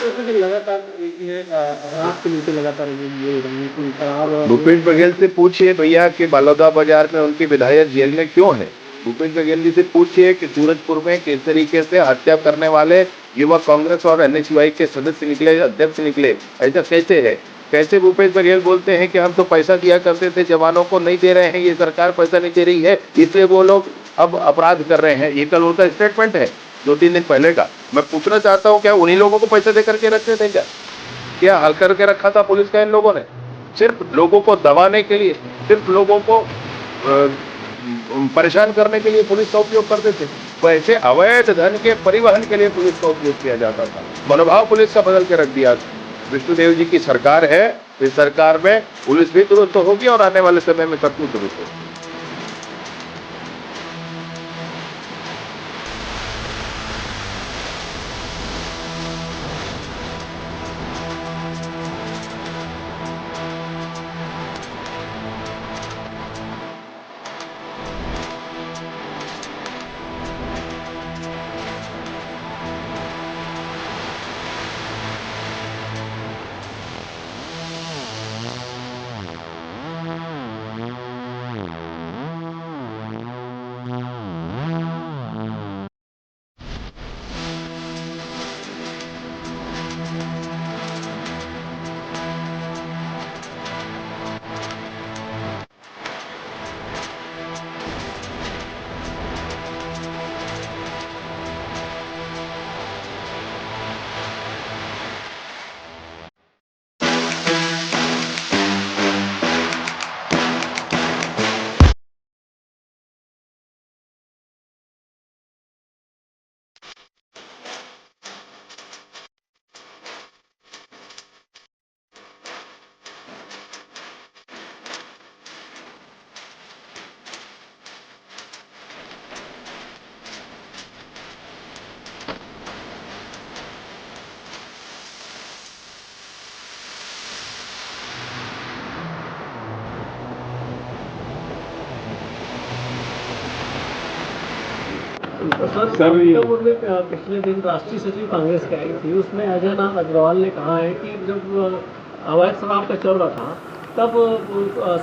लगातार ये रात के नीचे लगातार ये बोल रहे हैं कि शराब भूपेश बघेल से पूछिए भैया कि बलौदा बाजार में उनके विधायक जेल में क्यों है। भूपेश बघेल जी से पूछिए कि सूरजपुर में किस तरीके से हत्या करने वाले युवक कांग्रेस और एनएसयूआई के सदस्य निकले, अध्यक्ष निकले, ऐसा कैसे है। कैसे भूपेश बघेल बोलते हैं कि हम तो पैसा दिया करते थे जवानों को, नहीं दे रहे हैं, ये सरकार पैसा नहीं दे रही है, इसलिए वो लोग अब अपराध कर रहे हैं। ये कल उनका स्टेटमेंट है 2-3 दिन पहले का। मैं पूछना चाहता हूँ क्या उन्हीं लोगों को पैसे दे करके रखते थे क्या हल करके रखा था पुलिस का इन लोगों ने? सिर्फ लोगों को दबाने के लिए, सिर्फ लोगों को परेशान करने के लिए पुलिस का उपयोग करते थे। वैसे अवैध धन के परिवहन के लिए पुलिस का उपयोग किया जाता था। मनोभाव पुलिस का बदल के रख दिया। विष्णुदेव जी की सरकार है, इस सरकार में पुलिस भी दुरुस्त होगी और आने वाले समय में सब कुछ दुरुस्त होगी। सर में पिछले दिन राष्ट्रीय सचिव कांग्रेस की आई थी, उसमें अजय नाथ अग्रवाल ने कहा है कि जब अवैध शराब का चल रहा था तब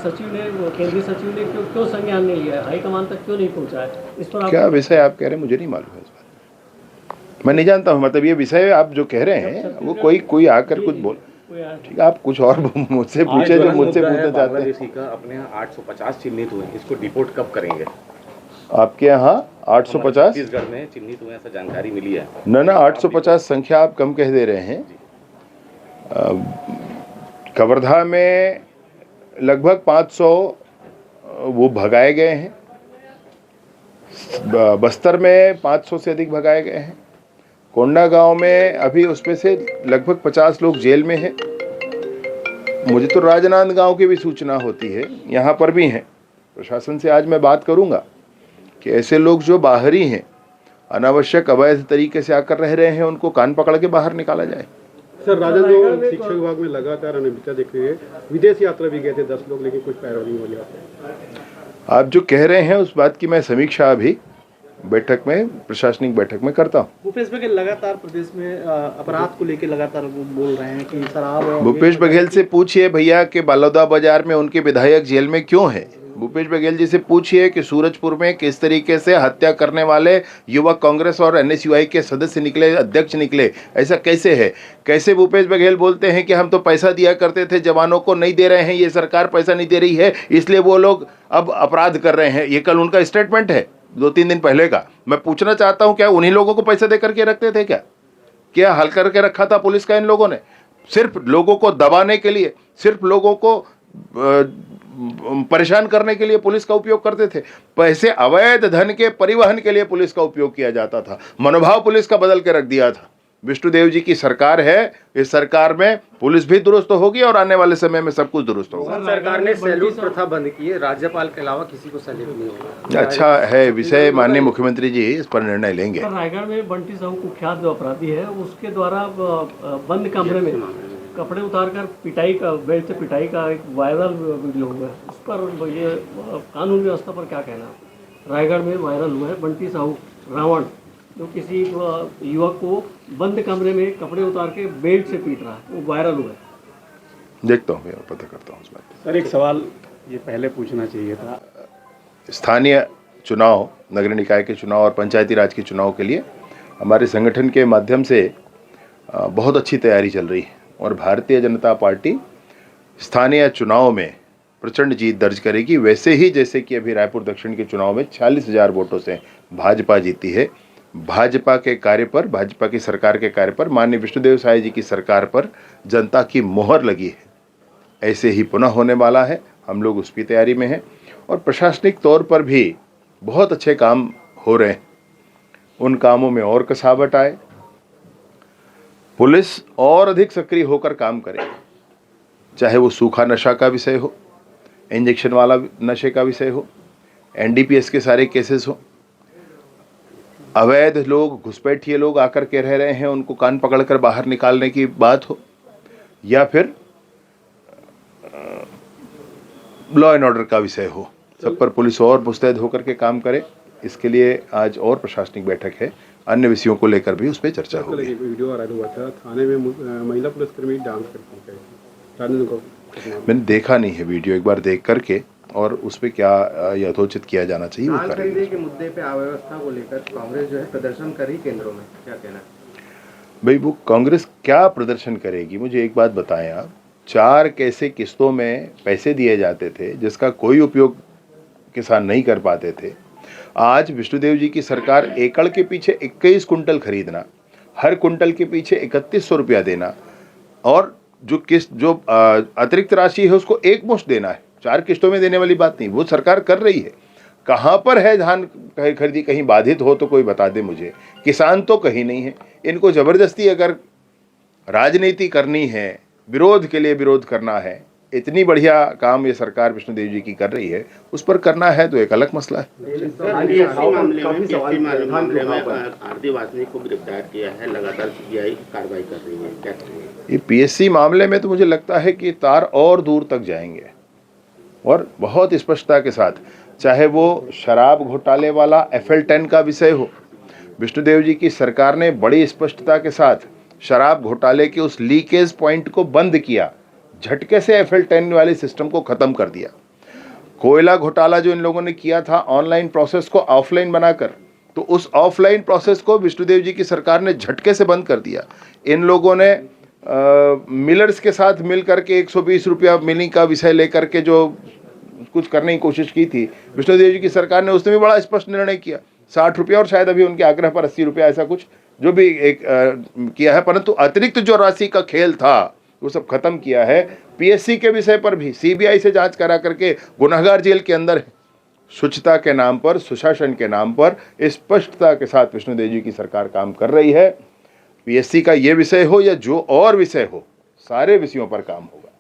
सचिव ने, केंद्रीय सचिव ने क्यों संज्ञान नहीं लिया, हाईकमान तक क्यों नहीं पहुंचा है। इस पर क्या विषय आप कह रहे हैं मुझे नहीं मालूम है, इस बारे मैं नहीं जानता हूँ। मतलब ये विषय आप जो कह रहे हैं वो कोई आकर कुछ बोल, ठीक है आप कुछ और मुझसे पूछे जो मुझसे पूछना चाहते हैं। अपने यहाँ 850 चिन्हित हुए, इसको डिपोर्ट कब करेंगे? आपके यहाँ 850 छत्तीसगढ़ में चिन्हित हुए, ऐसा जानकारी मिली है। ना 850 संख्या आप कम कह दे रहे हैं। कवर्धा में लगभग 500 वो भगाए गए हैं, बस्तर में 500 से अधिक भगाए गए हैं, कोंडा गांव में अभी उसमें से लगभग 50 लोग जेल में हैं। मुझे तो राजनांदगांव की भी सूचना होती है, यहाँ पर भी हैं। प्रशासन से आज मैं बात करूंगा कि ऐसे लोग जो बाहरी हैं, अनावश्यक अवैध तरीके से आकर रह रहे हैं, उनको कान पकड़ के बाहर निकाला जाए। सर, राजद जो शिक्षा विभाग में लगातार अनियमितता दिख रही है, विदेश यात्रा भी गए थे 10 लोग, लेकिन कुछ पैरवी नहीं हो जाता। आप जो कह रहे हैं उस बात की मैं समीक्षा अभी बैठक में, प्रशासनिक बैठक में करता हूँ। भूपेश बघेल लगातार प्रदेश में अपराध को लेकर लगातार बोल रहे हैं कि शराब। भूपेश बघेल से पूछिए भैया कि बलौदा बाजार में उनके विधायक जेल में क्यों है। भूपेश बघेल जी से पूछिए कि सूरजपुर में किस तरीके से हत्या करने वाले युवक कांग्रेस और एनएसयूआई के सदस्य निकले, अध्यक्ष निकले, ऐसा कैसे है। कैसे भूपेश बघेल बोलते हैं कि हम तो पैसा दिया करते थे जवानों को, नहीं दे रहे हैं, ये सरकार पैसा नहीं दे रही है, इसलिए वो लोग अब अपराध कर रहे हैं। ये कल उनका स्टेटमेंट है 2-3 दिन पहले का। मैं पूछना चाहता हूँ क्या उन्हीं लोगों को पैसे दे करके रखते थे क्या हल करके रखा था पुलिस का इन लोगों ने? सिर्फ लोगों को दबाने के लिए, सिर्फ लोगों को परेशान करने के लिए पुलिस का उपयोग करते थे। पैसे अवैध धन के परिवहन के लिए पुलिस का उपयोग किया जाता था। मनोभाव पुलिस का बदल के रख दिया था। विष्णुदेव जी की सरकार है, इस सरकार में पुलिस भी दुरुस्त होगी और आने वाले समय में सब कुछ दुरुस्त होगा। सरकार ने सैल्यूट प्रथा बंद की है, राज्यपाल के अलावा किसी को सैल्यूट नहीं होगा। अच्छा है विषय, माननीय मुख्यमंत्री जी इस पर निर्णय लेंगे। रायगढ़ में बंटी साहू कुख्यात जो अपराधी है, उसके द्वारा बंद कमरे में कपड़े उतारकर पिटाई का, बेल्ट से पिटाई का एक वायरल वीडियो हुआ है। उस पर ये कानून व्यवस्था पर क्या कहना? रायगढ़ में वायरल हुआ है बंटी साहू रावण जो किसी युवक को बंद कमरे में कपड़े उतार के बेल्ट से पीट रहा है, वो वायरल हुआ है। देखता हूँ भैया, पता करता हूँ उस बात। सर एक सवाल ये पहले पूछना चाहिए था, स्थानीय चुनाव, नगर निकाय के चुनाव और पंचायती राज के चुनाव के लिए हमारे संगठन के माध्यम से बहुत अच्छी तैयारी चल रही है और भारतीय जनता पार्टी स्थानीय चुनाव में प्रचंड जीत दर्ज करेगी, वैसे ही जैसे कि अभी रायपुर दक्षिण के चुनाव में 40,000 वोटों से भाजपा जीती है। भाजपा के कार्य पर, भाजपा की सरकार के कार्य पर, माननीय विष्णुदेव साय जी की सरकार पर जनता की मोहर लगी है। ऐसे ही पुनः होने वाला है, हम लोग उसकी तैयारी में हैं और प्रशासनिक तौर पर भी बहुत अच्छे काम हो रहे हैं। उन कामों में और कसावट आए, पुलिस और अधिक सक्रिय होकर काम करे, चाहे वो सूखा नशा का विषय हो, इंजेक्शन वाला नशे का विषय हो, एनडीपीएस के सारे केसेस हो, अवैध लोग, घुसपैठिए लोग आकर के रह रहे हैं, उनको कान पकड़कर बाहर निकालने की बात हो, या फिर लॉ एंड ऑर्डर का विषय हो, सब पर पुलिस और मुस्तैद होकर के काम करे। इसके लिए आज और प्रशासनिक बैठक है, अन्य विषयों को लेकर भी उस पर चर्चा कल होगी। एक वीडियो वायरल हुआ था, थाने में महिला पुलिसकर्मी डांस करती है, राजेंद्र को मैंने देखा नहीं है वीडियो, एक बार देख करके और उस पर क्या यथोचित किया जाना चाहिए वो धान करेंगे। खरीदे के मुद्दे पे अव्यवस्था को लेकर कांग्रेस जो है प्रदर्शन कर रही केंद्रों में, क्या कहना है? भाई वो कांग्रेस क्या प्रदर्शन करेगी, मुझे एक बात बताएं आप। 4 कैसे किस्तों में पैसे दिए जाते थे जिसका कोई उपयोग किसान नहीं कर पाते थे। आज विष्णुदेव जी की सरकार एकड़ के पीछे 21 कुंटल खरीदना, हर कुंटल के पीछे 3100 रुपया देना और जो अतिरिक्त राशि है उसको एक मुश्त देना है, 4 किस्तों में देने वाली बात नहीं, वो सरकार कर रही है। कहाँ पर है धान खरीदी, कहीं बाधित हो तो कोई बता दे मुझे। किसान तो कहीं नहीं है। इनको जबरदस्ती अगर राजनीति करनी है, विरोध के लिए विरोध करना है, इतनी बढ़िया काम ये सरकार विष्णुदेव जी की कर रही है, उस पर करना है तो एक अलग मसला है। आरती वासनिक को गिरफ्तार किया है, लगातार सीबीआई कार्रवाई कर रही है, क्या करेंगे? ये पीएससी मामले में तो मुझे लगता है कि तार और दूर तक जाएंगे और बहुत स्पष्टता के साथ, चाहे वो शराब घोटाले वाला FL10 का विषय हो। विष्णुदेव जी की सरकार ने बड़ी स्पष्टता के साथ शराब घोटाले के उस लीकेज पॉइंट को बंद किया, झटके से FL10 वाले सिस्टम को खत्म कर दिया। कोयला घोटाला जो इन लोगों ने किया था ऑनलाइन प्रोसेस को ऑफलाइन बनाकर, तो उस ऑफलाइन प्रोसेस को विष्णुदेव जी की सरकार ने झटके से बंद कर दिया। इन लोगों ने मिलर्स के साथ मिल करके 120 रुपया मिलिंग का विषय लेकर के जो कुछ करने की कोशिश की थी विष्णुदेव जी की सरकार ने, उसने भी बड़ा स्पष्ट निर्णय किया, 60 रुपया और शायद अभी उनके आग्रह पर 80 रुपया, ऐसा कुछ जो भी एक किया है। परंतु अतिरिक्त जो राशि का खेल था वो सब खत्म किया है। पीएससी के विषय पर भी सीबीआई से जांच करा करके गुनहगार जेल के अंदर है। शुचिता के नाम पर, सुशासन के नाम पर स्पष्टता के साथ विष्णुदेव जी की सरकार काम कर रही है। पीएससी का ये विषय हो या जो और विषय हो, सारे विषयों पर काम होगा।